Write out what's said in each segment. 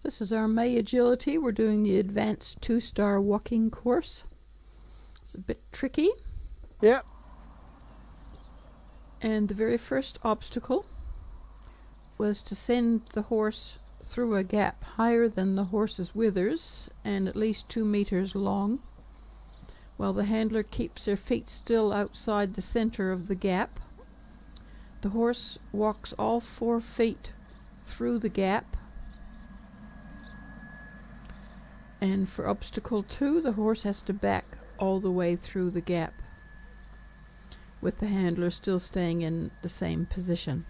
This is our May Agility. We're doing the advanced 2-star walking course. It's a bit tricky. Yep. And the very first obstacle was to send the horse through a gap higher than the horse's withers and at least 2 meters long, while the handler keeps her feet still outside the center of the gap. The horse walks all 4 feet through the gap. And for obstacle 2, the horse has to back all the way through the gap, with the handler still staying in the same position.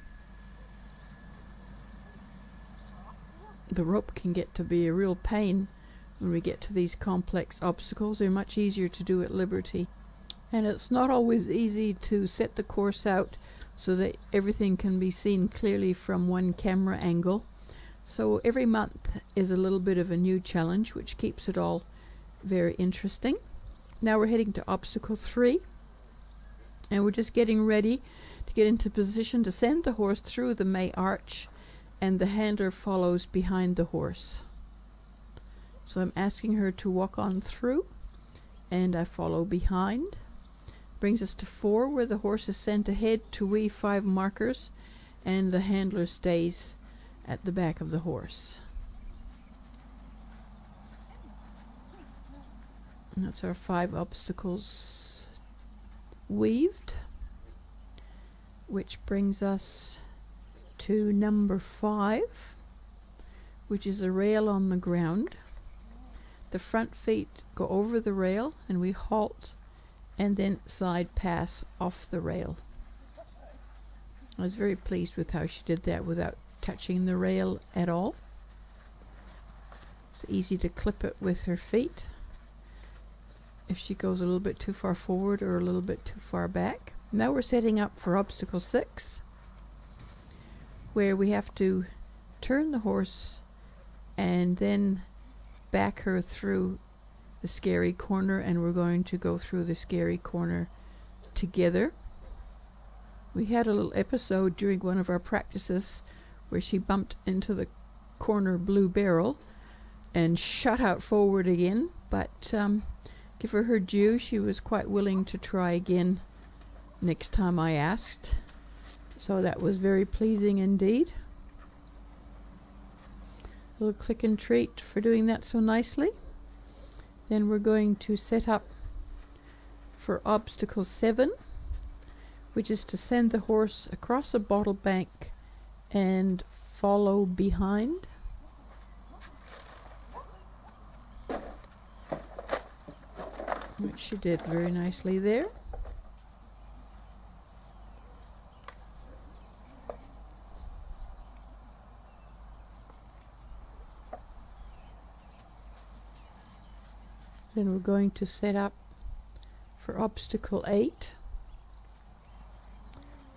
The rope can get to be a real pain when we get to these complex obstacles. They're much easier to do at liberty. And it's not always easy to set the course out so that everything can be seen clearly from one camera angle. So every month is a little bit of a new challenge, which keeps it all very interesting. Now we're heading to obstacle 3, and we're just getting ready to get into position to send the horse through the May arch, and the handler follows behind the horse. So I'm asking her to walk on through, and I follow behind. Brings us to 4, where the horse is sent ahead to wee 5 markers, and the handler stays at the back of the horse. And that's our 5 obstacles weaved, which brings us to number 5, which is a rail on the ground. The front feet go over the rail and we halt and then side pass off the rail. I was very pleased with how she did that without touching the rail at all. It's easy to clip it with her feet if she goes a little bit too far forward or a little bit too far back. Now we're setting up for obstacle 6, where we have to turn the horse and then back her through the scary corner, and we're going to go through the scary corner together. We had a little episode during one of our practices where she bumped into the corner blue barrel and shot out forward again, but give her due, she was quite willing to try again next time I asked. So that was very pleasing indeed. A little click and treat for doing that so nicely. Then we're going to set up for obstacle 7, which is to send the horse across a bottle bank and follow behind. Which she did very nicely there. Then we're going to set up for obstacle 8,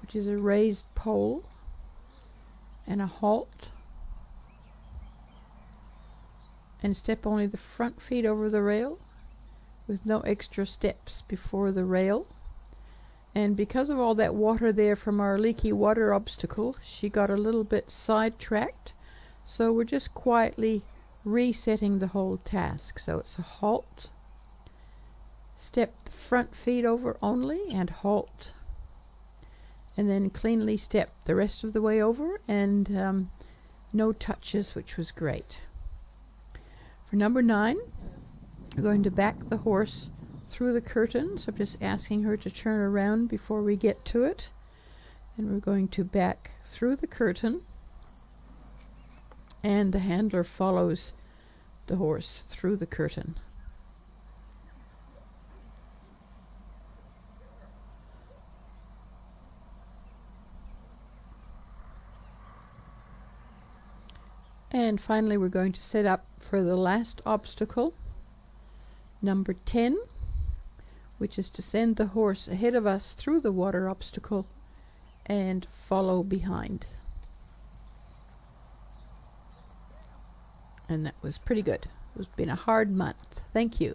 which is a raised pole and a halt, and step only the front feet over the rail with no extra steps before the rail. And because of all that water there from our leaky water obstacle, she got a little bit sidetracked, so we're just quietly resetting the whole task. So it's a halt, step the front feet over only and halt, and then cleanly step the rest of the way over, and no touches, which was great. For number 9, we're going to back the horse through the curtain, so I'm just asking her to turn around before we get to it, and we're going to back through the curtain, and the handler follows the horse through the curtain. And finally we're going to set up for the last obstacle, number 10, which is to send the horse ahead of us through the water obstacle and follow behind. And that was pretty good. It's been a hard month. Thank you.